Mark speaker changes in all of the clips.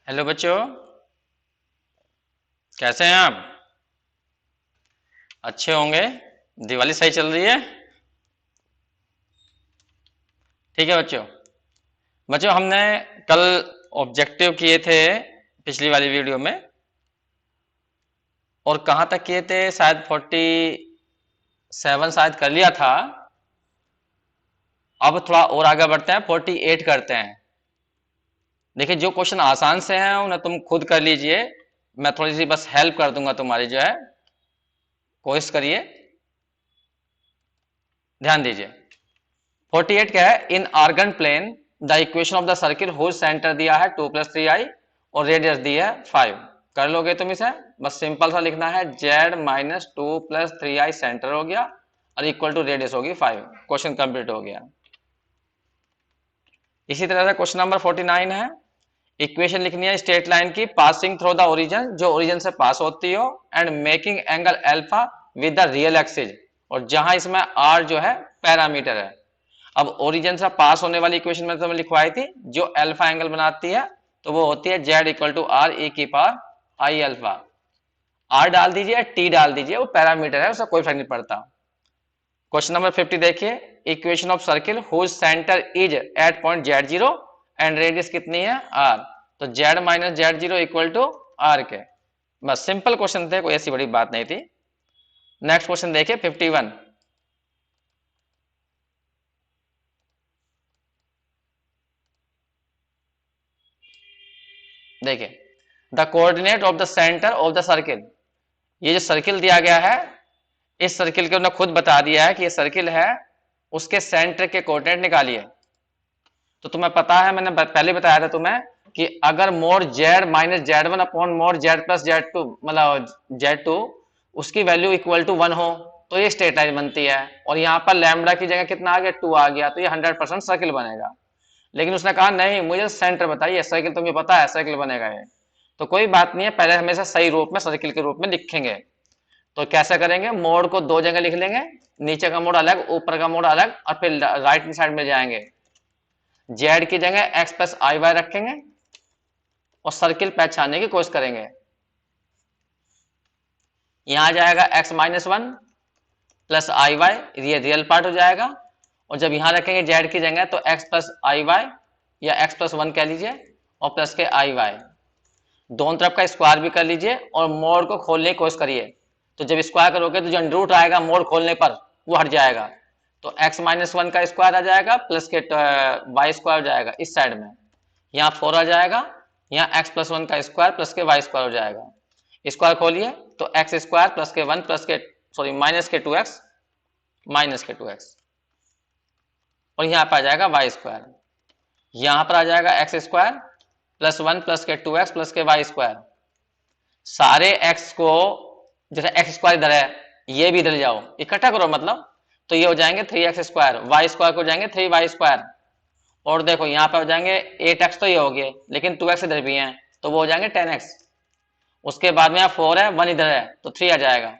Speaker 1: Hello बच्चों, कैसे हैं आप? अच्छे होंगे। दिवाली सही चल रही है? ठीक है बच्चों। बच्चों, हमने कल ऑब्जेक्टिव किए थे पिछली वाली वीडियो में, और कहाँ तक किए थे? शायद 47 शायद कर लिया था। अब थोड़ा और आगे बढ़ते हैं, 48 करते हैं। देखिए, जो क्वेश्चन आसान से हैं उन्हें तुम खुद कर लीजिए, मैं थोड़ी सी बस हेल्प कर दूंगा तुम्हारी, जो है कोशिश करिए। ध्यान दीजिए। 48 क्या है? In Argand plane the equation of the circle whose centre दिया है 2+3i और रेडियस दी है 5। कर लोगे तुम इसे? बस सिंपल सा लिखना है, z-2+3i सेंटर हो गया और इक्वल टू रेडियस होगी 5। क्वेश्चन कंप्लीट हो गया। इसी तरह से क्वेश्चन नंबर 49 है। इक्वेशन लिखनी है स्ट्रेट लाइन की पासिंग थ्रू द ओरिजिन, जो ओरिजिन से पास होती हो, and making angle alpha with the real axis, और जहां इसमें r जो है पैरामीटर है। अब ओरिजिन से पास होने वाली इक्वेशन में तो मैं लिखवाई थी, जो अल्फा एंगल बनाती है तो वो होती है z equal to r e की पावर आई अल्फा। r डाल दीजिए, t डाल दीजिए, वो पैरामीटर है, उसका कोई फर्क नहीं पड़ता। क्वेश्चन नंबर 50 देखिए। Equation of circle whose centre is at point z0 and radius कितनी है r, तो z minus z0 equal to r के। बस सिंपल क्वेश्चन थे, कोई ऐसी बड़ी बात नहीं थी। नेक्स्ट क्वेश्चन देखिए 51। देखिए, the coordinate of the centre of the circle, ये जो सर्किल दिया गया है, इस सर्किल के उन्होंने खुद बता दिया है कि ये सर्किल है, उसके सेंटर के कोऑर्डिनेट निकालिए। तो तुम्हें पता है, मैंने पहले बताया था तुम्हें कि अगर mod z minus z one upon mod z plus z two, मतलब जेड टू, उसकी वैल्यू इक्वल टू 1 हो तो ये स्ट्रेट लाइन बनती है। और यहाँ पर लैम्बडा की जगह कितना आ गया? 2 आ गया, तो ये 100% सर्किल बनेगा। लेकिन उसने कहा नहीं, मुझे सेंटर बताइए, सर्किल तुम्हें पता है सर्किल बनेगा ये। तो कोई बात नहीं है, पहले हमेशा सही रूप में सर्किल के रूप में लिखेंगे। तो कैसे करेंगे? मोड को दो जगह लिख लेंगे, नीचे का मोड अलग, ऊपर का मोड अलग, और फिर राइट हैंड साइड में जाएंगे, जेड की जगह एक्स प्लस आई वाई रखेंगे और सर्किल पहचानने की कोशिश करेंगे। यहां जाएगा x minus one plus I Y, ये रियल पार्ट हो जाएगा। और जब यहां रखेंगे जेड की जगह तो एक्स प्लस आई वाई या एक्स प्लस वन कह लीजिए, और प्लस के आई वाई, दोनों तरफ का स्क्वायर भी कर लीजिए और मोड को खोलने की कोशिश करिए। तो जब स्क्वायर करोगे तो जो अंडर रूट आएगा मोड खोलने पर वो हट जाएगा, तो एक्स माइनस वन का स्क्वायर आ जाएगा प्लस के वाई स्क्वायर हो जाएगा इस साइड में, यहाँ 4 आ जाएगा, यहाँ एक्स प्लस वन का स्क्वायर प्लस के वाई स्क्वायर हो जाएगा। स्क्वायर खोलिए तो एक्स स्क्वायर प्लस के वन प्लस के सॉरी माइनस के 2x माइनस के 2x, और यहाँ पर आ जाएगा वाई स्क्वायर। यहाँ पर आ जाएगा x square plus one plus के 2x प्लस के वाई स्क्वायर। सारे x को, जैसे एक्स स्क्वायर इधर है, ये भी इधर जाओ, इकट्ठा करो मतलब, तो ये हो जाएंगे 3x स्क्वायर, वाई स्क्वायर को जाएंगे 3y स्क्वायर। और देखो यहाँ पे हो जाएंगे 8x, तो ये हो गए, लेकिन 2x इधर भी हैं तो वो हो जाएंगे 10x। उसके बाद में यहाँ 4 है, 1 इधर है तो 3 आ जाएगा,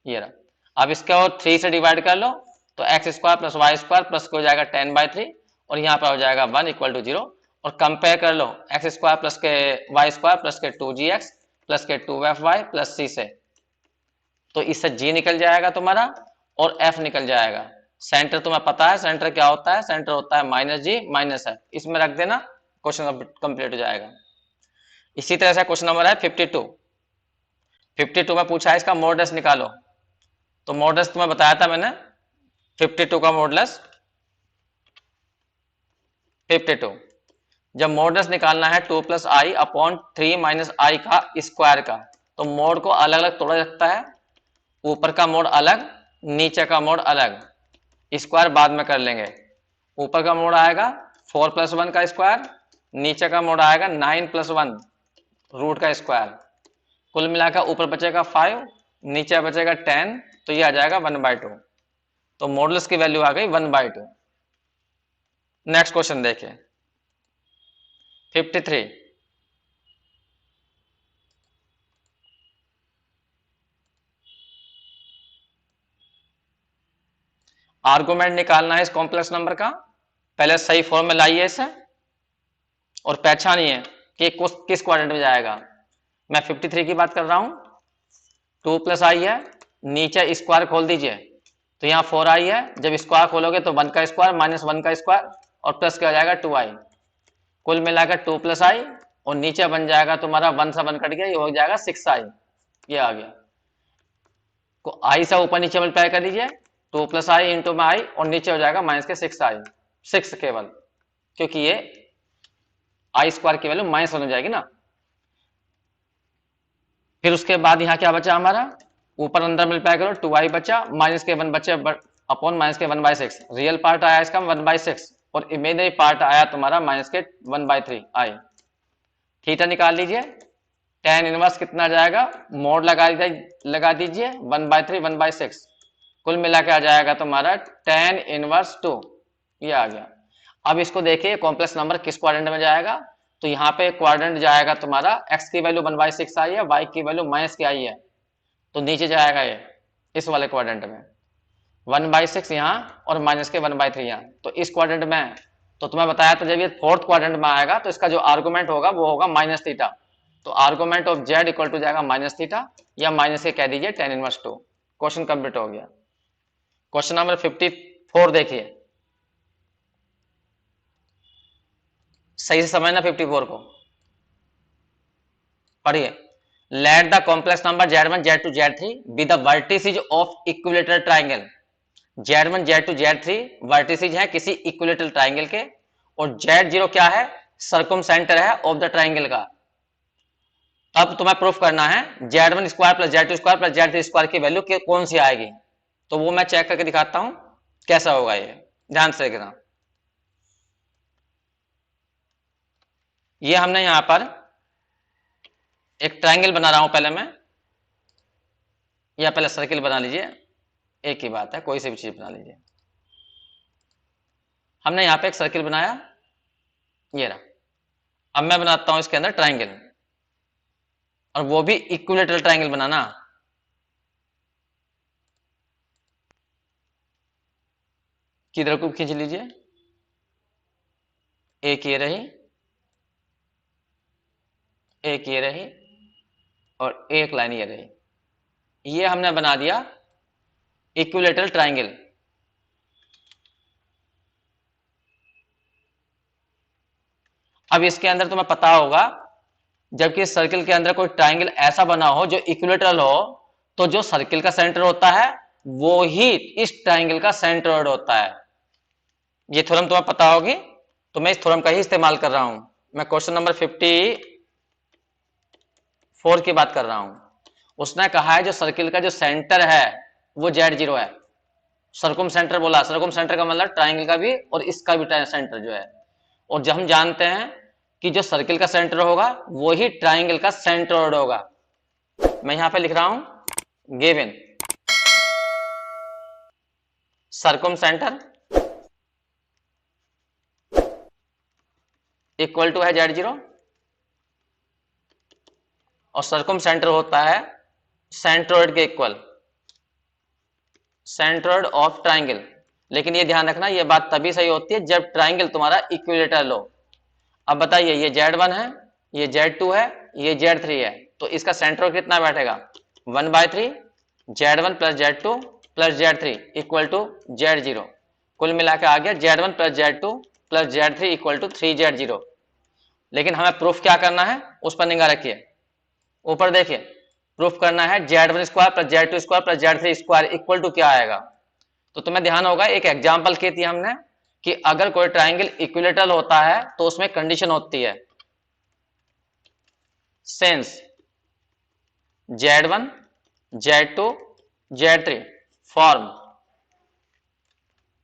Speaker 1: ये रहा। अब इसको 3 से डिवाइड कर लो तो x square plus y square plus हो जाएगा 10/3, और यहाँ पर हो जाएगा 1 इक्वल टू 0। और कंपेयर कर लो एक्स स्क्वायर प्लस के वाई स्क्वायर प्लस के 2gx प्लस के 2fy प्लस c से, तो इससे g निकल जाएगा तुम्हारा और f निकल जाएगा। सेंटर तुम्हें पता है सेंटर क्या होता है? सेंटर होता है माइनस जी माइनस f, इसमें रख देना, क्वेश्चन कंप्लीट हो जाएगा। इसी तरह से क्वेश्चन नंबर है 52। 52 में पूछा है इसका मॉडुलस निकालो। तो मॉडुलस तुम्हें बताया था मैंने, 52 का मॉडुलस 52, जब मॉडुलस निकालना है 2 प्लस आई अपॉन 3 माइनस आई का स्क्वायर का, तो मोड को अलग अलग तोड़ा जाता है, ऊपर का मोड अलग, नीचे का मोड अलग, स्क्वायर बाद में कर लेंगे। ऊपर का मोड आएगा 4 प्लस वन का स्क्वायर, नीचे का मोड आएगा 9 प्लस वन रूट का स्क्वायर। कुल मिलाकर ऊपर बचेगा 5, नीचे बचेगा 10, तो ये आ जाएगा 1/2। तो मॉडुलस की वैल्यू आ गई 1/2। नेक्स्ट क्वेश्चन देखिए 53। आर्गुमेंट निकालना है इस कॉम्प्लेक्स नंबर का। पहले सही फॉर्म में लाइए इसे और पहचानिए कि किस क्वाड्रेंट में जाएगा। मैं 53 की बात कर रहा हूं, 2 प्लस आई है, नीचे स्क्वायर खोल दीजिए तो यहाँ 4 आई है, जब स्क्वायर खोलोगे तो 1 का स्क्वायर माइनस 1 का स्क्वायर और प्लस क्या हो जाएगा 2 आई, कुल मिलाकर 2 प्लस आई और नीचे बन जाएगा तुम्हारा 1 से 1 कट गया, ये हो जाएगा 6 आई, ये आ गया। को आई से ऊपर नीचे मल्टीप्लाई कर दीजिए, 2 प्लस आई इंटू में आई और नीचे हो जाएगा माइनस के 6 आई, 6 केवल, क्योंकि ये आई स्क्वायर की वैल्यू माइनस 1 हो जाएगी ना। फिर उसके बाद यहाँ क्या बचा हमारा, ऊपर अंदर मल्टीप्लाई करो, 2 आई बचा, माइनस के 1 बचे अपॉन माइनस के 1/6, रियल पार्ट आया इसका 1/6 और इमेजिनरी पार्ट आया तुम्हारा माइनस के 1/3 आई। थीटा निकाल लीजिए, tan इनवर्स कितना जाएगा, मोड लगा दीजिए 1/3 1/6, कुल मिला के आ जाएगा तुम्हारा tan इनवर्स 2, ये आ गया। अब इसको देखिए कॉम्प्लेक्स नंबर किस क्वाड्रेंट में जाएगा, तो यहाँ पे क्वाड्रेंट जाएगा तुम्हारा x की वैल्यू 1/6 आई है, y की वैल्यू माइनस की आई है, तो नीचे जाएगा ये इस वाले क्वाड्रेंट में 1/6 यहाँ और माइनस के 1/3 यहाँ, तो इस क्वाड्रेंट में, तो तुम्हें बताया था जब ये फोर्थ क्वाड्रेंट में आएगा तो इसका जो आर्गुमेंट होगा वो होगा माइनस थीटा, तो argument of z equal to जाएगा माइनस थीटा या माइनस के कह दीजिए tan इनवर्स 2। क्वेश्चन कंप्लीट हो गया। क्वेश्चन नंबर 54 देखिए, सही से समझना 54 को पढ़िए। Let the complex number z1 z2 z3 be the vertices of equilateral triangle. z1 z2 z3 vertices है किसी इक्विलेटरल ट्राइंगल के और z0 क्या है, सर्कमसेंटर है ऑफ द ट्राइंगल का। अब तुम्हें प्रूफ करना है z1 square plus z2 square plus z3 square की वैल्यू कौन सी आएगी, तो वो मैं चेक करके दिखाता हूं कैसा होगा, ये ध्यान से देखना। ये हमने यहां पर एक ट्राइंगल बना रहा हूं, पहले मैं, या पहले सर्किल बना लीजिए, एक ही बात है, कोई सी भी चीज बना लीजिए। हमने यहां पे एक सर्किल बनाया, ये रहा। अब मैं बनाता हूं इसके अंदर ट्राइंगल, और वो भी इक्विलेटरल ट्राइंगल बनाना। किधर को खींच लीजिए, एक ये रही, एक ये रही और एक लाइन ये रही, ये हमने बना दिया इक्विलेटरल ट्राइंगल। अब इसके अंदर तुम्हें पता होगा जबकि सर्किल के अंदर कोई ट्राइंगल ऐसा बना हो जो इक्विलेटरल हो, तो जो सर्किल का सेंटर होता है वो ही इस ट्राइंगल का सेंट्रोइड होता है। ये थ्योरम तुम्हें पता होगी, तो मैं इस थ्योरम का ही इस्तेमाल कर रहा हूं। मैं क्वेश्चन नंबर 54 की बात कर रहा हूं। उसने कहा है जो सर्किल का जो सेंटर है वो z0 है, सर्कुम सेंटर बोला, सर्कुम सेंटर का मतलब ट्राइंगल का भी और इसका भी सेंटर जो है, और जब हम जानते हैं कि जो सर्किल का सेंटर होगा वो ही ट्राइंगल का सेंट्रोइड होगा। मैं यहां पे लिख रहा हूं गिवन सर्कुम सेंटर इक्वल टू है z0 और सर्कुम सेंटर होता है सेंट्रोइड के इक्वल, सेंट्रोइड ऑफ ट्राइंगल। लेकिन ये ध्यान रखना, ये बात तभी सही होती है जब ट्राइंगल तुम्हारा इक्विलेटरल हो। अब बताइए, ये z1 है, ये z2 है, ये z3 है, तो इसका सेंट्रोइड कितना बैठेगा 1/3 z1 plus z2 plus z3 equal to z0, कुल मिला के आ गया z1 plus z2 plus z3 equal to 3z0। लेकिन हमें प्रूफ क्या करना है, उस पर निगाह रखिए, ऊपर देखिए, प्रूफ करना है z1 square plus z2 square plus z3 square equal to क्या आएगा। तो तुम्हें ध्यान होगा एक एग्जांपल की थी हमने कि अगर कोई ट्राइंगल इक्विलेटरल होता है तो उसमें कंडीशन होती है since z1 z2 z3 form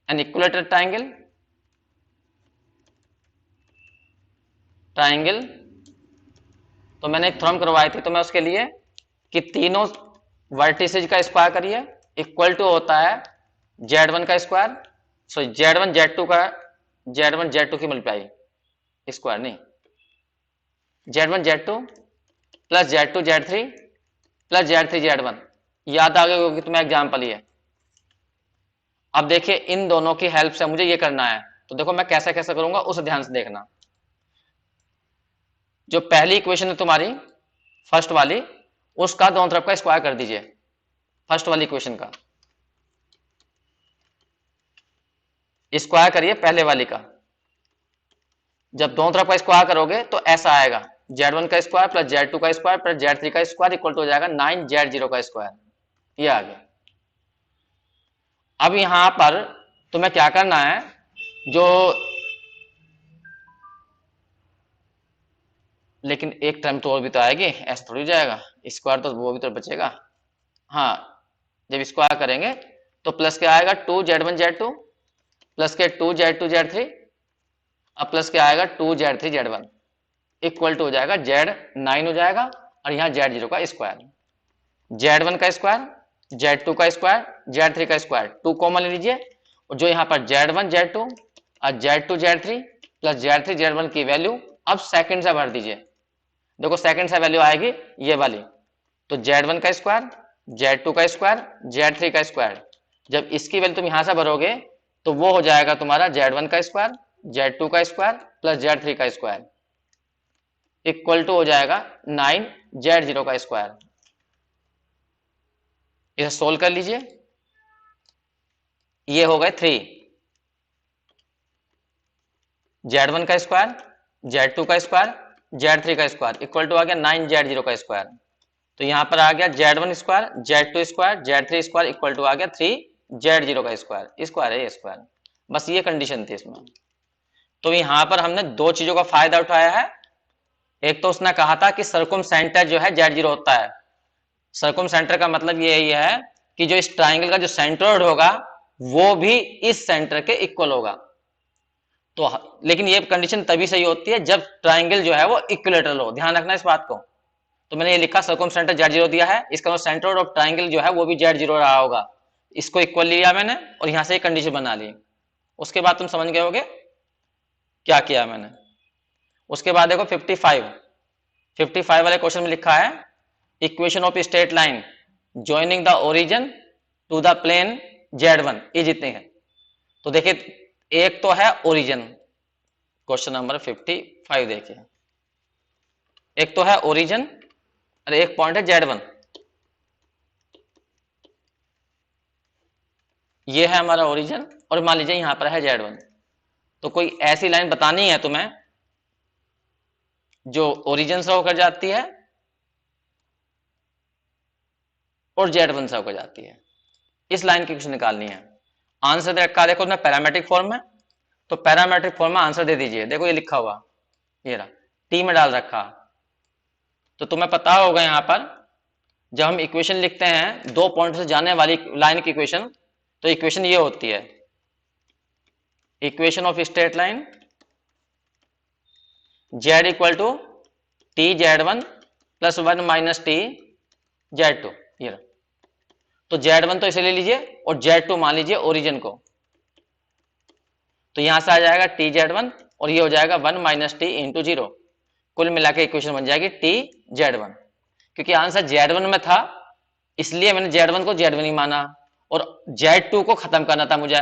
Speaker 1: an equilateral triangle. तो मैंने एक थ्योरम करवाई थी, तो मैं उसके लिए कि तीनों वर्टिसेज का स्क्वायर करिए इक्वल टू होता है z1 का स्क्वायर, सो z1 z2 का, z1 z2 की मल्टीप्लाई, स्क्वायर नहीं, z1 z2 plus z2 z3 plus z3 z1, याद आ गई होगी तुम्हें एग्जाम्पल ये। अब देखिए इन दोनों की हेल्प से मुझे ये करना है, तो देखो मैं कैसे कैसे करूंगा उसे ध्यान से देखना। जो पहली इक्वेशन है तुम्हारी फर्स्ट वाली, उसका दोनों तरफ का स्क्वायर कर दीजिए। फर्स्ट वाली इक्वेशन का स्क्वायर करिए पहले वाली का। जब दोनों तरफ का स्क्वायर करोगे तो ऐसा आएगा, Z1 का स्क्वायर प्लस Z2 का स्क्वायर प्लस Z3 का स्क्वायर इक्वल टू हो जाएगा 9Z0 का स्क्वायर। ये आ गया। अब यहां पर तुम्हें क्या करना है, जो लेकिन एक टर्म तो और भी तो आएगी, ऐसा थोड़ी जाएगा, स्क्वायर तो वो भी तो बचेगा। हाँ, जब स्क्वायर करेंगे तो प्लस क्या आएगा 2Z1Z2 प्लस के 2Z2Z3 अब प्लस क्या आएगा 2Z3Z1 इक्वल टू हो जाएगा Z9 हो जाएगा, और यहाँ Z0 का स्क्वायर, Z1 का स्क्वायर, Z2 का स्क्वायर, Z3 का स्क्वायर, 2 कॉमन ले लीजिए, और जो यहाँ पर Z1 Z2 और Z2 Z3 plus Z3 Z1 की वैल्यू अब सेकंड से भर दीजिए। देखो सेकंड से वैल्यू आएगी ये वाली, तो Z1 का स्क्वायर, Z2 का स्क्वायर, Z3 का स्क्वायर, जब इसकी वैल्यू तुम यहां से भरोगे तो वो हो जाएगा तुम्हारा Z1 का स्क्वायर, Z2 का स्क्वायर प्लस Z3 का स्क्वायर इक्वल टू हो जाएगा 9Z0 का स्क्वायर। इसे सोल्व कर लीजिए, ये हो गए 3, Z1 का स्क्वायर, Z2 का स्क्वायर, Z3 का स्क्वायर इक्वल टू आ गया 9Z0 का स्क्वायर। तो यहां पर आ गया Z1 square, Z2 square, Z3 square equal to आ गया 3Z0 का स्क्वायर। स्क्वायर है ये स्क्वायर, बस ये कंडीशन थी इसमें। तो यहां पर हमने दो चीजों का फायदा उठाया है। एक तो उसने कहा था कि सर्कुम सेंटर जो है Z0 होता है। सर्कुम सेंटर का मतलब यही है कि जो इस ट्राइंगल का जो सेंट्रोइड होगा वो भी इस सेंटर के इक्वल होगा। तो लेकिन ये कंडीशन तभी सही होती है जब ट्राइंगल जो है वो इक्विलेटरल हो, ध्यान रखना इस बात को। तो मैंने ये लिखा सर्कुम सेंटर Z0 दिया है, इसका मतलब सेंट्रोइड ऑफ ट्राइंगल जो है वो भी Z0 रहा होगा। इसको इक्वल लिया मैंने और यहां से एक कंडीशन बना ली। उसके बाद तुम समझ गए होगे क्या किया मैंने। उसके बाद देखो 55 वाले क्वेश्चन में लिखा है equation of straight line joining the origin to the plane Z1 ये जितने हैं। तो देखिए एक तो है ओरिजिन, क्वेश्चन नंबर 55 देखिए, एक तो है ओरिजिन और एक पॉइंट है Z1। ये है हमारा ओरिजिन और मान लीजिए यहां पर है Z1। तो कोई ऐसी लाइन बतानी है तुम्हें जो ओरिजिन से होकर जाती है और Z1 से होकर जाती है, इस लाइन की क्वेश्चन निकालनी है। आंसर दे रखा देखो उसमें पैरामेट्रिक फॉर्म में, तो पैरामेट्रिक फॉर्म में आंसर दे दीजिए। देखो ये लिखा हुआ, ये रहा, टी में डाल रखा। तो तुम्हें पता होगा यहां पर जब हम इक्वेशन लिखते हैं दो पॉइंट से जाने वाली लाइन की इक्वेशन, तो इक्वेशन ये होती है equation of straight line Z equal to t Z1 plus 1 minus t Z2। ये रहा, तो Z1 तो इसे ले लीजिए और Z2 मान लीजिए ओरिजिन को, तो यहां से आ जाएगा टी Z1 और ये हो जाएगा 1 माइनस टी इंटू 0। कुल मिला के इक्वेशन बन जाएगी टी Z1। क्योंकि आंसर Z1 में था इसलिए मैंने Z1 को Z1 ही माना और Z2 को खत्म करना था मुझे,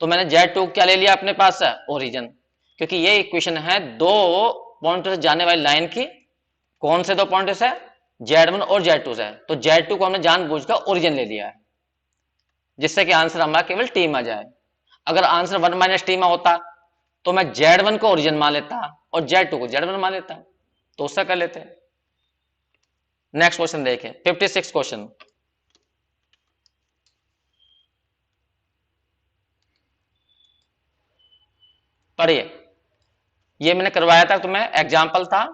Speaker 1: तो मैंने Z2 क्या ले लिया अपने पास है ओरिजिन। क्योंकि ये इक्वेशन है दो पॉइंट से जाने वाली लाइन की, कौन से दो पॉइंट से, Z1 और Z2 से, तो Z2 को हमने जानबूझकर ओरिजिन ले लिया है जिससे कि आंसर हमारा केवल टी में आ जाए। अगर आंसर 1 माइनस टी में होता तो मैं Z1 को ओरिजिन मान लेता और Z2 को Z1 मान लेता, तो उससे कर लेते। नेक्स्ट क्वेश्चन देखें 56 क्वेश्चन। पढ़िए, ये मैंने करवाया था तुम्हें, एग्जांपल था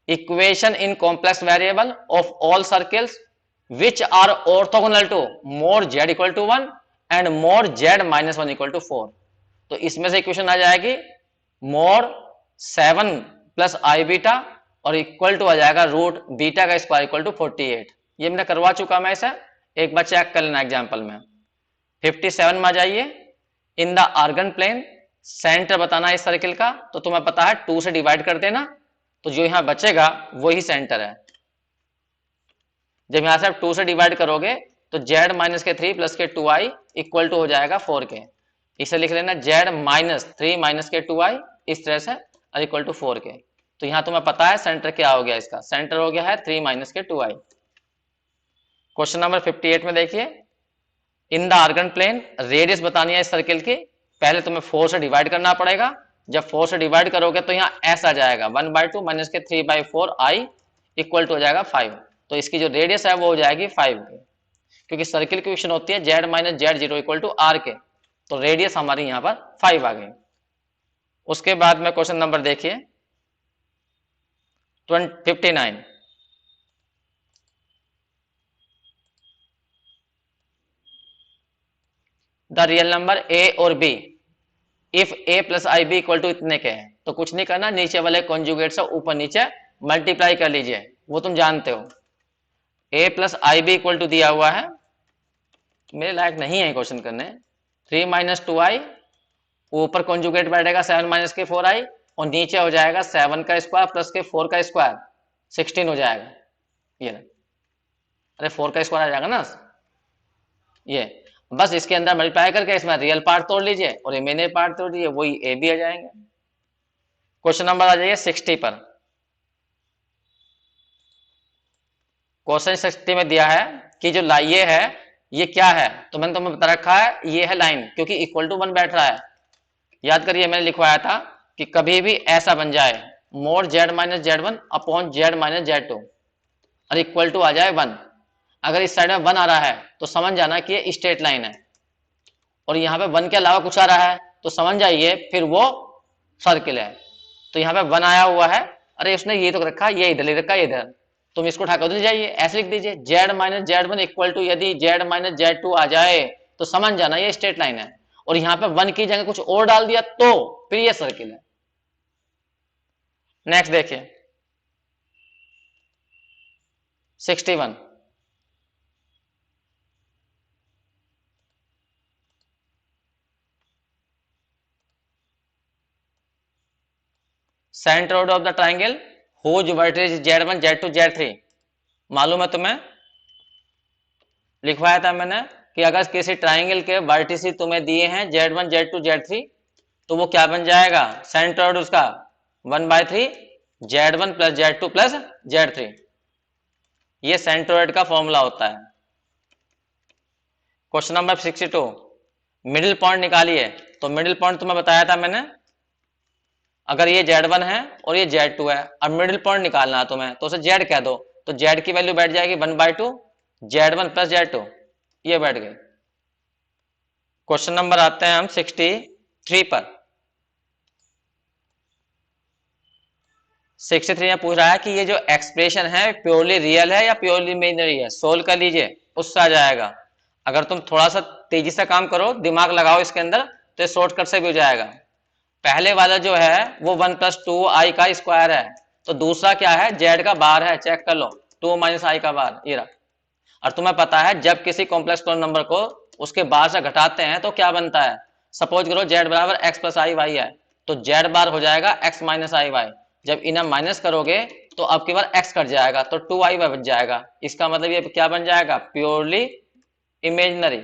Speaker 1: equation in complex variable of all circles which are orthogonal to mod Z equal to 1 and mod Z minus 1 equal to 4। तो इसमें से इक्वेशन आ जाएगी मोर 7 प्लस आई बीटा और इक्वल टू आ जाएगा रूट बीटा का स्क्वायर इक्वल टू 48। ये मैंने करवा चुका मैं इसे, एक बार चेक कर लेना एग्जाम्पल में। 57 में आ जाइए, in the Argand plane centre बताना है इस सर्किल का, तो तुम्हें पता है 2 से डिवाइड कर देना, तो जो यहां बचेगा वही सेंटर है। जब यहां से आप 2 से डिवाइड करोगे तो Z माइनस के 3 प्लस के 2i इक्वल टू हो जाएगा 4 के। इसे लिख लेना Z माइनस 3 माइनस के 2i इस तरह से और इक्वल टू 4 के। तो यहाँ तुम्हें पता है सेंटर क्या हो गया, इसका सेंटर हो गया है 3 माइनस के 2i। क्वेश्चन नंबर 58 में देखिए, in the Argand plane radius बतानी है इस सर्किल की। पहले तुम्हें 4 से डिवाइड करना पड़ेगा। जब 4 से डिवाइड करोगे तो यहाँ s आ जाएगा 1/2 माइनस के 3/4 i इक्वल टू हो जाएगा 5। तो इसकी जो रेडियस है वो हो जाएगी 5 की, क्योंकि सर्किल की इक्वेशन होती है z minus z0 equal to r के। तो रेडियस हमारी यहाँ पर 5 आ गई। उसके बाद में क्वेश्चन नंबर देखिए 59। द रियल नंबर a और b if a plus I b equal to इतने के हैं, तो कुछ नहीं करना, नीचे वाले कॉन्जुगेट से ऊपर नीचे मल्टीप्लाई कर लीजिए, वो तुम जानते हो। a plus I b equal to दिया हुआ है, मेरे लायक नहीं है क्वेश्चन करने। 3 माइनस 2i, ऊपर कॉन्जुगेट बैठेगा 7 माइनस के 4i, और नीचे हो जाएगा 7 का स्क्वायर प्लस के 4 का स्क्वायर 16 हो जाएगा। ये ना, अरे 4 का स्क्वायर आ जाएगा ना, ये बस इसके अंदर मल्टीप्लाई करके इसमें रियल पार्ट तोड़ लीजिए और इमेजिनरी पार्ट तोड़ लीजिए, वही ए बी आ जाएंगे। क्वेश्चन नंबर आ जाइए 60 पर। क्वेश्चन 60 में दिया है कि जो ये है ये क्या है, तो मैंने तुम्हें बता रखा है ये है लाइन, क्योंकि इक्वल टू 1 बैठ रहा है। याद करिए मैंने लिखवाया था कि कभी भी ऐसा बन जाए mode z minus z1 upon z minus z2 और इक्वल टू आ जाए 1। अगर इस साइड में 1 आ रहा है तो समझ जाना कि ये स्ट्रेट लाइन है, और यहाँ पे 1 के अलावा कुछ आ रहा है तो समझ जाइए फिर वो सर्किल है। तो यहाँ पे 1 आया हुआ है, अरे उसने ये तो रखा, ये इधर ले रखा, ये इधर, तुम इसको उठाकर उधर जाइए, ऐसे लिख दीजिए z minus z1 equal to, यदि z माइनस z2 आ जाए तो समझ जाना ये स्ट्रेट लाइन है, और यहाँ पे 1 की जगह कुछ और डाल दिया तो फिर ये सर्किल है। नेक्स्ट देखिए 61। Centroid of the triangle whose vertex z1 z2 z3 मालूम है तुम्हें, लिखवाया था मैंने कि अगर किसी ट्राइंगल के वर्टिसेस तुम्हें दिए हैं z1 z2 z3 तो वो क्या बन जाएगा, सेंट्रोइड उसका 1/3 z1 plus z2 plus z3, ये सेंट्रोइड का फॉर्मूला होता है। क्वेश्चन नंबर 62, मिडिल पॉइंट निकालिए। तो मिडिल पॉइंट तुम्हें बताया था मैंने, अगर ये z1 है और ये z2 है, अब मिडिल पॉइंट निकालना है तुम्हें तो उसे z कह दो, तो z की वैल्यू बैठ जाएगी 1/2 z1 प्लस z2, ये बैठ गए। क्वेश्चन नंबर आते हैं हम 63 पर। 63 में पूछ रहा है कि ये जो एक्सप्रेशन है प्योरली रियल है या प्योरली इमेजिनरी है, सोल्व कर लीजिए, उससे आ जाएगा। अगर तुम थोड़ा सा तेजी से काम करो, दिमाग लगाओ इसके अंदर, तो शॉर्टकट से भी हो जाएगा। पहले वाला जो है वो 1 प्लस 2i का स्क्वायर है, तो दूसरा क्या है, z का बार है, चेक कर लो, 2 माइनस i का बार, ये रहा। और तुम्हें पता है जब किसी कॉम्प्लेक्स नंबर को उसके बार से घटाते हैं तो क्या बनता है, सपोज करो z बराबर x प्लस आई वाई है, तो z बार हो जाएगा x माइनस आई वाई। जब इन्हें माइनस करोगे तो अब की बार x कट जाएगा तो 2i वाई बच जाएगा। इसका मतलब ये क्या बन जाएगा, प्योरली इमेजिनरी।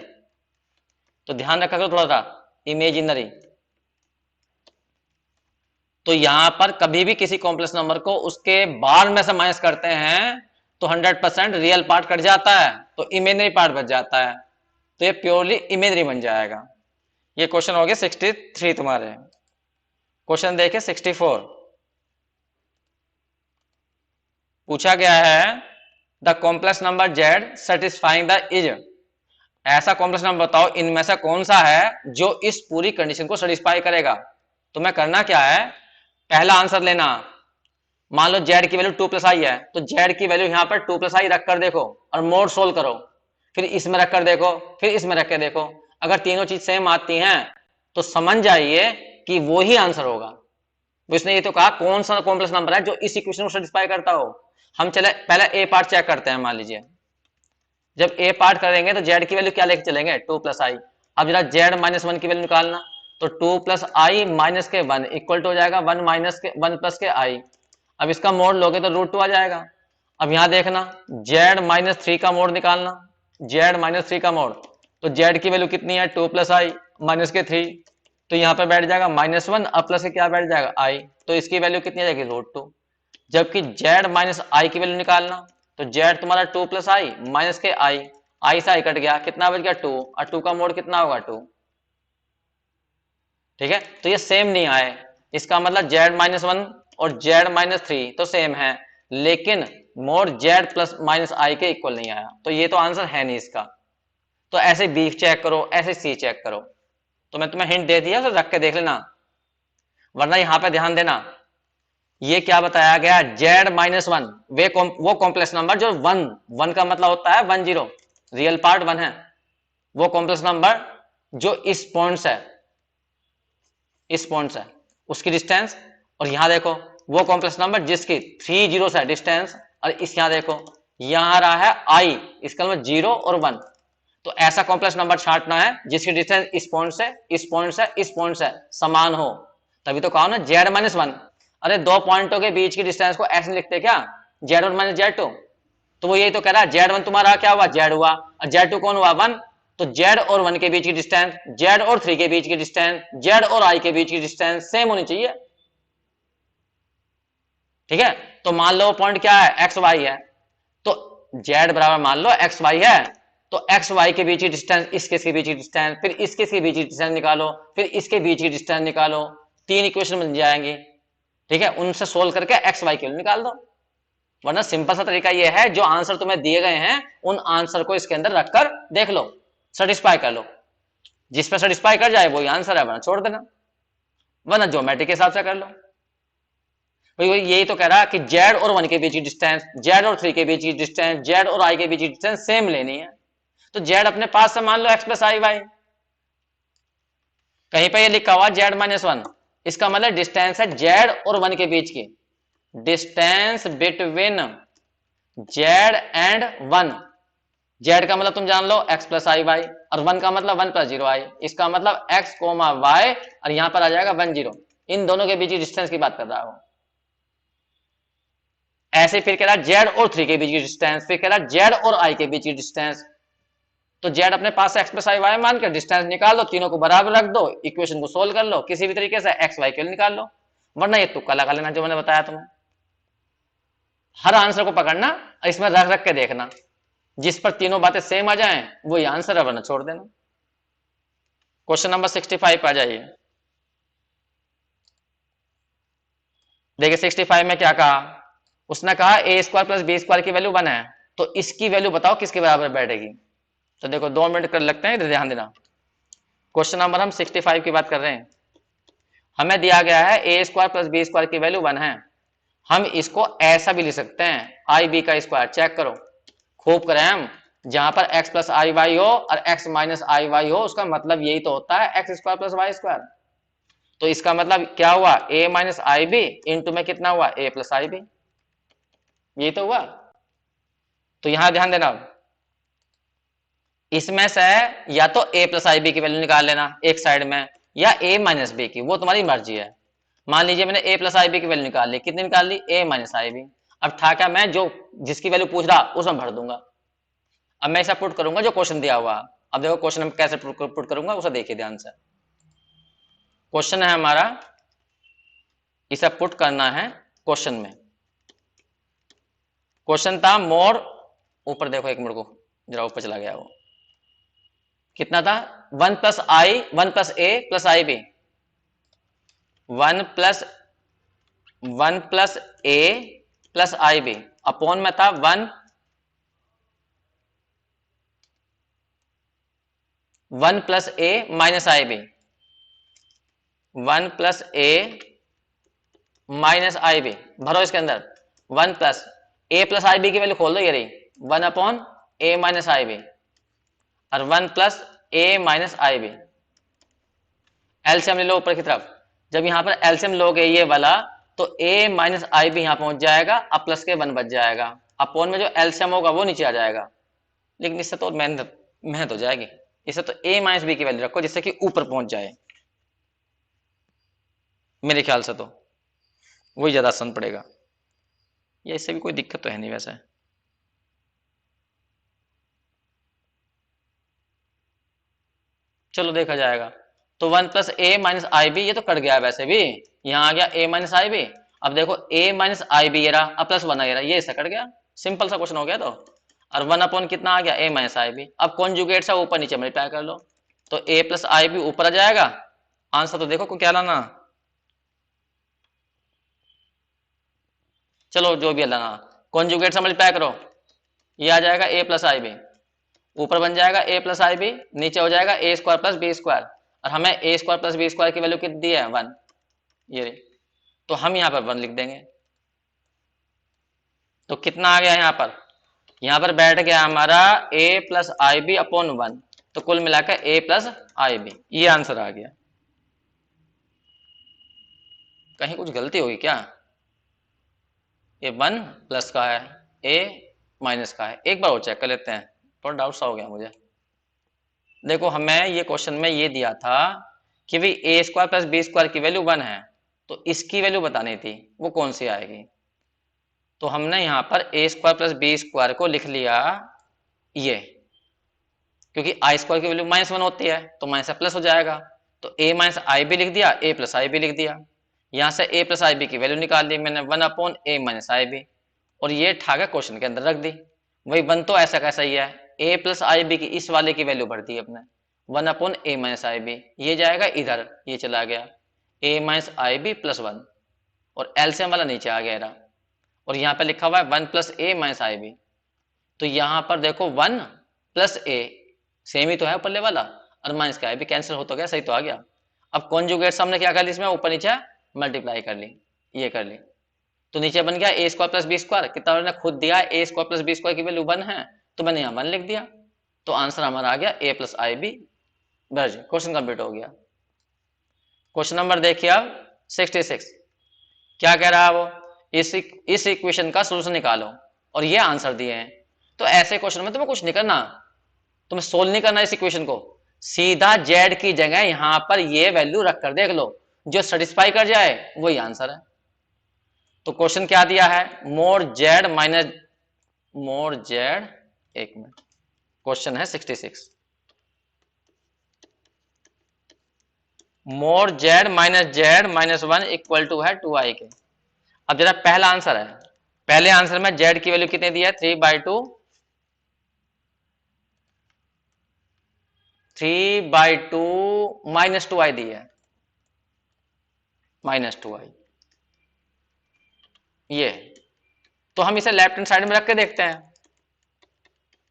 Speaker 1: तो ध्यान रखा करो थोड़ा सा, इमेजिनरी। तो यहां पर कभी भी किसी कॉम्प्लेक्स नंबर को उसके बार में से माइनस करते हैं तो 100% रियल पार्ट कट जाता है, तो इमेजिनरी पार्ट बच जाता है, तो ये प्योरली इमेजिनरी बन जाएगा। ये क्वेश्चन हो गया 63 तुम्हारे। क्वेश्चन देखिए 64, पूछा गया है the complex number z satisfying the is, ऐसा कॉम्प्लेक्स नंबर बताओ इनमें से कौन सा है जो इस पूरी कंडीशन को सेटिस्फाई करेगा। तुम्हें करना क्या है, पहला आंसर लेना, मान लो z की वैल्यू 2 प्लस आई है, तो z की वैल्यू यहां पर 2 प्लस आई रख कर देखो और मोड सोल्व करो, फिर इसमें रख कर देखो, फिर इसमें रख के देखो, अगर तीनों चीज सेम आती हैं तो समझ जाइए कि वो ही आंसर होगा। इसने ये तो कहा कौन सा कॉम्प्लेक्स नंबर है जो इस इक्वेशन को सेटिस्फाई करता हो। हम चले पहले ए पार्ट चेक करते हैं। मान लीजिए जब ए पार्ट करेंगे तो z की वैल्यू क्या लेके चलेंगे, 2 प्लस आई। अब जरा z माइनस 1 की वैल्यू निकालना, तो 2 प्लस आई माइनस के 1 इक्वल टू हो जाएगा 1 माइनस के 1 प्लस के आई। अब इसका मोड लोगे तो √2 आ जाएगा। अब यहां देखना z माइनस 3 का मोड निकालना, z माइनस 3 का मोड, तो z की वैल्यू कितनी है, 2 प्लस आई माइनस के 3, तो यहाँ पे बैठ जाएगा -1 अब प्लस के क्या बैठ जाएगा i, तो इसकी वैल्यू कितनी आ जाएगी √2। जबकि z माइनस आई की वैल्यू निकालना, तो z तुम्हारा 2 प्लस आई माइनस के आई से आई कट गया, कितना बच गया 2, और 2 का मोड कितना होगा 2। ठीक है, तो ये सेम नहीं आए, इसका मतलब z माइनस वन और z माइनस थ्री तो सेम है, लेकिन मोड z प्लस माइनस आई के इक्वल नहीं आया, तो ये तो आंसर है नहीं इसका। तो ऐसे बी चेक करो, ऐसे सी चेक करो। तो मैं तुम्हें हिंट दे दिया, तो रख के देख लेना, वरना यहां पे ध्यान देना, ये क्या बताया गया, z माइनस वन, वो कॉम्प्लेक्स नंबर जो वन, वन का मतलब होता है 10, रियल पार्ट 1 है, वो कॉम्प्लेक्स नंबर जो इस पॉइंट से, इस पॉइंट से उसकी डिस्टेंस, और यहां देखो वो कॉम्प्लेक्स नंबर जिसकी 3 जीरो से डिस्टेंस, और इस यहां देखो यहां रहा है आई, इसका मतलब 0 और 1। तो ऐसा कॉम्प्लेक्स नंबर छांटना है जिसकी डिस्टेंस इस पॉइंट से इस पॉइंट से इस पॉइंट से समान हो, तभी तो कहा ना z माइनस वन। अरे दो पॉइंटों के बीच की डिस्टेंस को ऐसे लिखते क्या, z1 माइनस z2, तो वो यही तो कह रहा है, z1 तुम्हारा क्या हुआ z हुआ, और z2 कौन हुआ 1, तो z और 1 के बीच की डिस्टेंस, z और 3 के बीच की डिस्टेंस, z और i के बीच की डिस्टेंस सेम होनी चाहिए। ठीक है, तो मान लो पॉइंट क्या है x y है, तो z बराबर मान लो x y है, तो x y के बीच की डिस्टेंस, इसके बीच की डिस्टेंस, फिर इसके बीच की डिस्टेंस निकालो, फिर इसके बीच की डिस्टेंस निकालो, 3 इक्वेशन बन जाएंगी। ठीक है, उनसे सोल्व करके x y की वैल्यू निकाल दो, वरना सिंपल सा तरीका यह है, जो आंसर तुम्हें दिए गए हैं उन आंसर को इसके अंदर रखकर देख लो, सेटिस्फाई कर लो, जिस पर सेटिस्फाई कर जाए वही आंसर है, वरना छोड़ देना, वरना ज्योमेट्री के हिसाब से कर लो। भाई यही तो कह रहा है कि z और 1 के बीच की डिस्टेंस, z और 3 के बीच की डिस्टेंस, z और i के बीच की डिस्टेंस सेम लेनी है, तो z अपने पास से मान लो x प्लस आई वाई, कहीं पर ये लिखा हुआ z माइनस वन, इसका मतलब डिस्टेंस है z और 1 के बीच की, distance between z and 1, z का मतलब तुम जान लो x प्लस आई वाई, और 1 का मतलब 1 प्लस जीरो आई, इसका मतलब x कोमा वाई, और यहां पर आ जाएगा 1 0, इन दोनों के बीच की डिस्टेंस की बात कर रहा हूं। ऐसे फिर कह रहा z और 3 के बीच की डिस्टेंस, फिर कह रहा z और i के बीच की डिस्टेंस, तो z अपने पास से x प्लस आई वाई मानकर डिस्टेंस निकाल दो, तीनों को बराबर रख दो, इक्वेशन को सोल्व कर लो किसी भी तरीके से, x y के निकाल लो, वरना ये तुक्का लगा लेना जो मैंने बताया तुम्हें। हर आंसर को पकड़ना और इसमें रख रख के देखना, जिस पर तीनों बातें सेम आ जाएं वही आंसर है, वरना छोड़ देना। क्वेश्चन नंबर 65 पर आ जाइए। देखिए 65 में क्या कहा, उसने कहा ए स्क्वायर प्लस बी स्क्वायर की वैल्यू 1 है, तो इसकी वैल्यू बताओ किसके बराबर बैठेगी। तो देखो 2 मिनट कर लगते हैं, ध्यान देना। क्वेश्चन नंबर हम 65 की बात कर रहे हैं, हमें दिया गया है ए स्क्वायर प्लस बी स्क्वायर की वैल्यू 1 है, हम इसको ऐसा भी लिख सकते हैं आई बी का स्क्वायर, चेक करो खूब करें हम, जहां पर x प्लस आई वाई हो और x माइनस आई वाई हो, उसका मतलब यही तो होता है x square plus y square, तो इसका मतलब क्या हुआ a minus i b into में कितना हुआ a प्लस आई बी, यही तो हुआ। तो यहां ध्यान देना, इसमें से या तो a प्लस आई बी की वैल्यू निकाल लेना एक साइड में, या a माइनस बी की, वो तुम्हारी मर्जी है। मान लीजिए मैंने a प्लस आई बी की वैल्यू निकाल ली, कितनी निकाल ली a माइनस आई बी, अब था क्या, मैं जो जिसकी वैल्यू पूछ रहा उसमें भर दूंगा, अब मैं ऐसा पुट करूंगा जो क्वेश्चन दिया हुआ। अब देखो क्वेश्चन में कैसे पुट करूंगा उसे देखिए ध्यान से। क्वेश्चन है हमारा, इसे पुट करना है क्वेश्चन में, क्वेश्चन था मोर, ऊपर देखो एक मिनट को, जरा ऊपर चला गया वो, कितना था 1 प्लस आई 1 प्लस ए प्लस आई बी, 1 प्लस ए प्लस आई बी, अपॉन में था 1 plus A minus i B, 1 plus A minus i B, भरो इसके अंदर 1 प्लस ए प्लस आई बी की वैल्यू खोल दो, ये रही 1 upon A minus i B, और 1 plus A minus i B, LCM ले लो ऊपर की तरफ, जब यहां पर एलसीएम लोगे ये वाला, तो ए माइनस आई बी यहां पहुंच जाएगा, अब प्लस के 1 बच जाएगा, अपॉन में जो एलसीएम होगा वो नीचे आ जाएगा, लेकिन इससे तो मेहनत हो जाएगी, इसे तो a माइनस बी की वैल्यू रखो जिससे कि ऊपर पहुंच जाए, मेरे ख्याल से तो वही ज्यादा आसान पड़ेगा, या इससे भी कोई दिक्कत तो है नहीं वैसे। चलो देखा जाएगा। तो 1 plus A minus i B, ये तो कट गया वैसे भी, यहां आ गया a माइनस आई बी, अब देखो a माइनस आई बी ये रहा, अब प्लस 1 आ रहा, ये ऐसा कट गया, सिंपल सा क्वेश्चन हो गया। तो और 1 अपॉन कितना आ गया, a माइनस आई बी। अब कॉन्जुगेट सा ऊपर नीचे मल्टीप्लाई कर लो, तो a प्लस आई बी ऊपर आ जाएगा। आंसर तो देखो को क्या लाना, चलो जो भी लाना, कॉन्जुगेट से मल्टीप्लाई करो, ये आ जाएगा a प्लस आई बी, ऊपर बन जाएगा a प्लस आई बी, नीचे हो जाएगा a square plus B square, और हमें a square plus B square की वैल्यू कितनी दी है 1, ये रही। तो हम यहाँ पर 1 लिख देंगे। तो कितना आ गया यहाँ पर बैठ गया हमारा a plus I B upon 1, तो कुल मिलाकर a प्लस आई बी, ये आंसर आ गया। कहीं कुछ गलती होगी क्या, ये 1 प्लस का है, a माइनस का है, एक बार और चेक कर लेते हैं, थोड़ा डाउट सा हो गया मुझे। देखो हमें ये क्वेश्चन में ये दिया था कि भाई ए स्क्वायर प्लस बी स्क्वायर की वैल्यू 1 है, तो इसकी वैल्यू बतानी थी, वो कौन सी आएगी। तो हमने यहाँ पर ए स्क्वायर प्लस बी स्क्वायर को लिख लिया ये, क्योंकि आई स्क्वायर की वैल्यू -1 होती है, तो माइनस प्लस हो जाएगा, तो ए माइनस आई बी लिख दिया, ए प्लस आई बी लिख दिया। यहाँ से ए प्लस आई बी की वैल्यू निकाल ली मैंने 1 upon A minus i B, और ये ठाकर क्वेश्चन के अंदर रख दी। वही 1 तो ऐसा कैसा ही है, ए प्लस आई बी की इस वाले की वैल्यू भर दी अपने 1 upon A minus i B, ये जाएगा इधर, ये चला गया ए माइनस आई बी प्लस 1, और एलसीएम वाला नीचे आ गया, और यहाँ पे लिखा हुआ है 1 plus A minus i B. तो यहाँ पर देखो 1 प्लस ए सेम ही तो है ऊपरले वाला, और माइनस का आई बी कैंसिल हो तो गया, सही तो आ गया। अब कॉन्जुगेट हमने क्या कर ली, इसमें ऊपर नीचे मल्टीप्लाई कर ली, ये कर ली, तो नीचे बन गया ए स्क्वायर प्लस बी स्क्वायर, कितना मैंने खुद दिया ए स्क्वायर प्लस बी स्क्वायर की वैल्यू 1 है, तो मैंने यहाँ 1 लिख दिया, तो आंसर हमारा आ गया ए प्लस आई बी वर्ज। क्वेश्चन कंप्लीट हो गया। क्वेश्चन नंबर देखिए अब 66, क्या कह रहा है वो, इस इक्वेशन का सोल्यूशन निकालो, और ये आंसर दिए हैं। तो ऐसे क्वेश्चन में तुम्हें कुछ नहीं करना, तुम्हें सोल्व नहीं करना इस इक्वेशन को, सीधा जेड की जगह यहां पर ये वैल्यू रख कर देख लो, जो सेटिस्फाई कर जाए वही आंसर है। तो क्वेश्चन क्या दिया है, मोर जेड माइनस मोर जेड, एक मिनट, क्वेश्चन है 66, मोर जेड माइनस 1 इक्वल टू है 2i के। अब जरा पहला आंसर है, पहले आंसर में जेड की वैल्यू कितनी दी है 3/2, 3/2 माइनस 2i दी है, -2i, ये। तो हम इसे लेफ्ट हैंड साइड में रख के देखते हैं,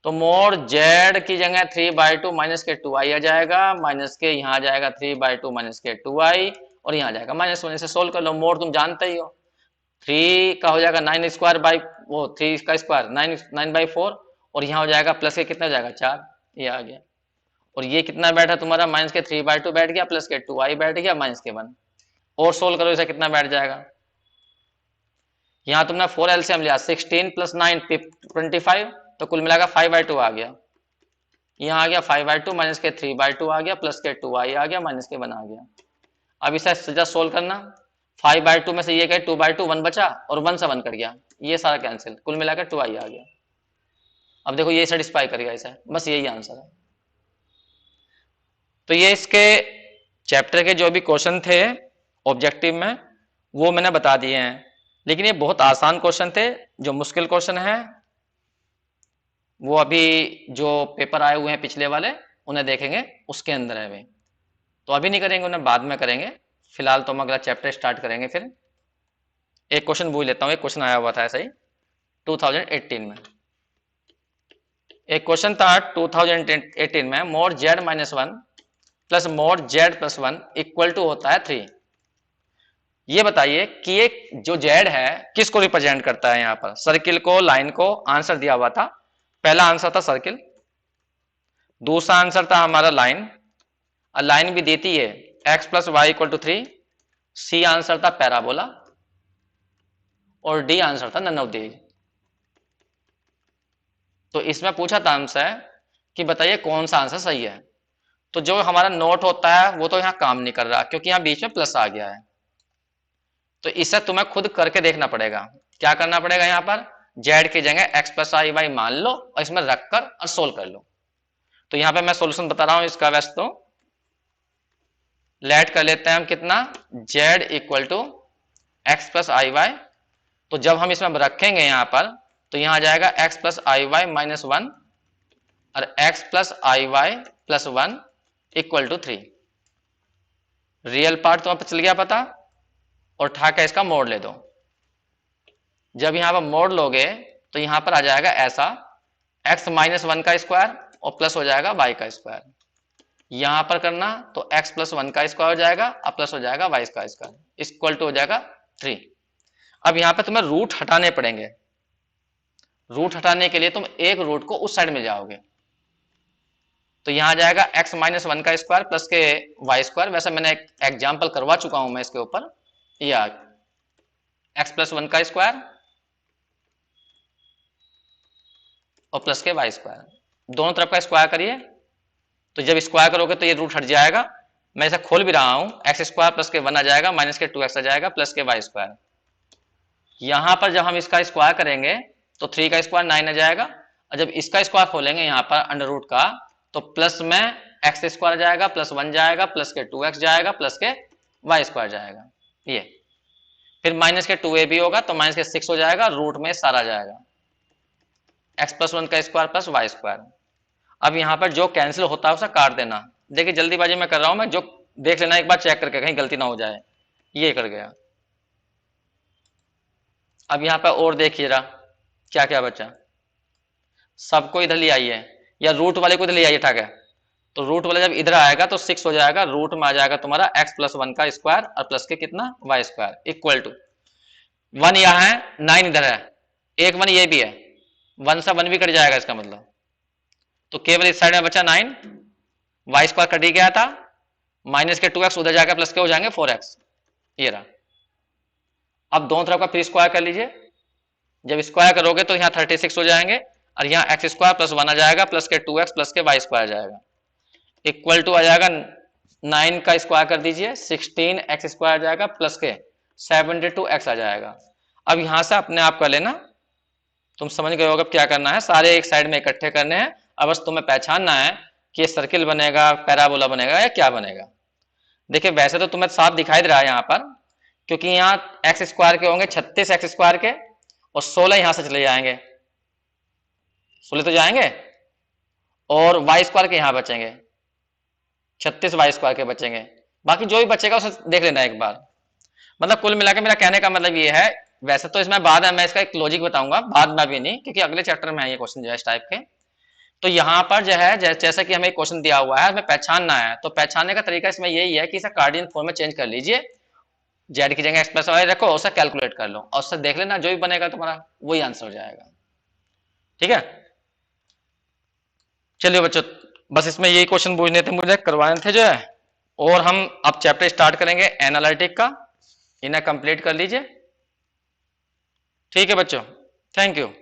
Speaker 1: तो मोर जेड की जगह 3/2 माइनस के 2i आ जाएगा, माइनस के यहाँ आ जाएगा 3/2 माइनस के 2i, और यहाँ आ जाएगा -1 से सोल्व कर लो। मोर तुम जानते ही हो, 3 का हो जाएगा 9 स्क्वायर बाई वो 3 का स्क्वायर 9/4, और यहाँ हो जाएगा प्लस के कितना हो जाएगा 4, ये आ गया, और ये कितना बैठा तुम्हारा माइनस के 3/2 बैठ गया, प्लस के 2i बैठ गया, माइनस के 1, और सोल्व करो इसे कितना बैठ जाएगा। यहाँ तुमने 4 एलसीएम लिया, 16 + 9 25, तो कुल मिलाकर 5/2 आ गया, यहाँ आ गया 5/2 माइनस के 3/2 आ गया, प्लस के 2i आ गया, माइनस के 1 आ गया। अब इसे सीधा सोल्व करना, 5/2 में से ये गए 2/2, 1 बचा, और 1 से 1 कट गया, ये सारा कैंसिल, कुल मिलाकर 2i आ गया। अब देखो ये सेटिस्फाई करेगा इसे, बस यही आंसर है। तो ये इसके चैप्टर के जो भी क्वेश्चन थे ऑब्जेक्टिव में वो मैंने बता दिए हैं, लेकिन ये बहुत आसान क्वेश्चन थे। जो मुश्किल क्वेश्चन है वो अभी जो पेपर आए हुए हैं पिछले वाले उन्हें देखेंगे, उसके अंदर है वे, तो अभी नहीं करेंगे, उन्हें बाद में करेंगे। फिलहाल तो हम अगला चैप्टर स्टार्ट करेंगे। फिर एक क्वेश्चन भूल लेता हूँ, एक क्वेश्चन आया हुआ था ऐसा ही 2018 में, एक क्वेश्चन था 2018 में, mod z -1 plus mod z +1 equal to होता है 3। ये बताइए कि ये जो जेड है किसको रिप्रेजेंट करता है, यहाँ पर सर्किल को, लाइन को। आंसर दिया हुआ था, पहला आंसर था सर्किल, दूसरा आंसर था हमारा लाइन, और लाइन भी देती है x + y = 3, सी आंसर था पैराबोला, और डी आंसर था नन ऑफ दीज। तो इसमें पूछा था हमसे कि बताइए कौन सा आंसर सही है। तो जो हमारा नोट होता है वो तो यहाँ काम नहीं कर रहा, क्योंकि यहाँ बीच में प्लस आ गया है, तो इसे तुम्हें खुद करके देखना पड़ेगा। क्या करना पड़ेगा, यहाँ पर z की जगह x + i y मान लो, और इसमें रखकर और सोल्व कर लो। तो यहाँ पे मैं सॉल्यूशन बता रहा हूं इसका, वैसे तो लेट कर लेते हैं हम कितना, z = x plus I Y, तो जब हम इसमें रखेंगे यहां पर तो यहां आ जाएगा x plus I Y minus 1 और x plus I Y plus 1 equal to 3। Real part तो अब चल गया पता, और उठा के इसका मोड़ ले दो। जब यहां पर मोड़ लोगे तो यहां पर आ जाएगा ऐसा, x माइनस 1 का स्क्वायर और प्लस हो जाएगा y का स्क्वायर। यहां पर करना तो x प्लस 1 का स्क्वायर हो जाएगा और प्लस हो जाएगा y का स्क्वायर इक्वल टू हो जाएगा 3। अब यहां पर तुम्हें रूट हटाने पड़ेंगे। रूट हटाने के लिए तुम एक रूट को उस साइड में जाओगे, तो यहां आ जाएगा x माइनस 1 का स्क्वायर प्लस के y स्क्वायर। वैसे मैंने एक एग्जाम्पल करवा चुका हूं मैं इसके ऊपर, या x प्लस 1 का स्क्वायर और प्लस के वाई स्क्वायर, दोनों तरफ का स्क्वायर करिए। तो जब स्क्वायर करोगे तो ये रूट हट जाएगा। मैं इसे खोल भी रहा हूं, एक्स स्क्वायर प्लस के 1 आ जाएगा माइनस के 2x आ जाएगा प्लस के वाई स्क्वायर। यहां पर जब हम इसका स्क्वायर करेंगे तो 3 का स्क्वायर 9 आ जाएगा, और जब इसका स्क्वायर खोलेंगे यहां पर अंडर रूट का तो प्लस में एक्स स्क्वायर जाएगा प्लस 1 जाएगा प्लस के 2x जाएगा प्लस के वाई स्क्वायर जाएगा। ये फिर माइनस के 2a भी होगा तो माइनस के 6 हो जाएगा, रूट में सारा जाएगा x प्लस 1 का स्क्वायर प्लस वाई स्क्वायर। अब यहां पर जो कैंसिल होता है उसे काट देना। देखिए जल्दीबाजी में कर रहा हूं मैं, जो देख लेना एक बार चेक करके कहीं गलती ना हो जाए। ये कर गया। अब यहां पर और देखिए जरा क्या क्या बचा। सबको इधर ले आइए, या रूट वाले को इधर ले आइए, ठीक है। तो रूट वाला जब इधर आएगा तो 6 हो जाएगा, रूट में आ जाएगा तुम्हारा x प्लस 1 का स्क्वायर और प्लस के कितना y स्क्वायर इक्वल टू 1 यहां है, 9 इधर है, एक 1 ये भी है, 1 से 1 भी कट जाएगा इसका मतलब। तो केवल इस साइड में बचा 9, वाई स्क्वायर कट ही गया था, माइनस के 2x उधर जाकर प्लस के हो जाएंगे 4x। ये रहा। अब दोनों तरफ का फिर स्क्वायर कर लीजिए। जब स्क्वायर करोगे तो यहाँ 36 हो जाएंगे, और यहाँ एक्स स्क्वायर प्लस 1 आ जाएगा प्लस के 2x प्लस के वाई स्क्वायर जाएगा इक्वल टू आ जाएगा 9 का स्क्वायर कर दीजिए 16x स्क्वायर आ जाएगा प्लस के 72x आ जाएगा। अब यहां से अपने आप कर लेना, तुम समझ गए होगा क्या करना है। सारे एक साइड में इकट्ठे करने हैं। अब बस तुम्हें पहचानना है कि ये सर्किल बनेगा, पैराबोला बनेगा या क्या बनेगा। देखिए वैसे तो तुम्हें साफ दिखाई दे रहा है यहाँ पर, क्योंकि यहाँ एक्स स्क्वायर के होंगे 36 एक्स स्क्वायर के, और 16 यहां से चले जाएंगे, 16 तो जाएंगे, और वाई स्क्वायर के यहां बचेंगे 36 वाई स्क्वायर के बचेंगे। बाकी जो भी बचेगा उसे देख लेना एक बार। मतलब कुल मिलाकर मेरा कहने का मतलब ये है, वैसे तो इसमें बाद में मैं इसका एक लॉजिक बताऊंगा, बाद में भी नहीं, क्योंकि अगले चैप्टर में है ये क्वेश्चन जो है इस टाइप के। तो यहाँ पर जो है जैसा कि हमें क्वेश्चन दिया हुआ है हमें पहचानना है, तो पहचानने का तरीका इसमें यही है कि इसे कार्डियन फॉर्म में चेंज कर लीजिए, जेड की जगह एक्स प्लस वाई रखो, उसे कैलकुलेट कर लो और उससे देख लेना जो भी बनेगा तुम्हारा वही आंसर हो जाएगा। ठीक है, चलिए बच्चों, बस इसमें यही क्वेश्चन पूछने थे मुझे, करवाने थे जो है। और हम अब चैप्टर स्टार्ट करेंगे एनालिटिक का, इन्हें कंप्लीट कर लीजिए। ठीक है बच्चों, थैंक यू।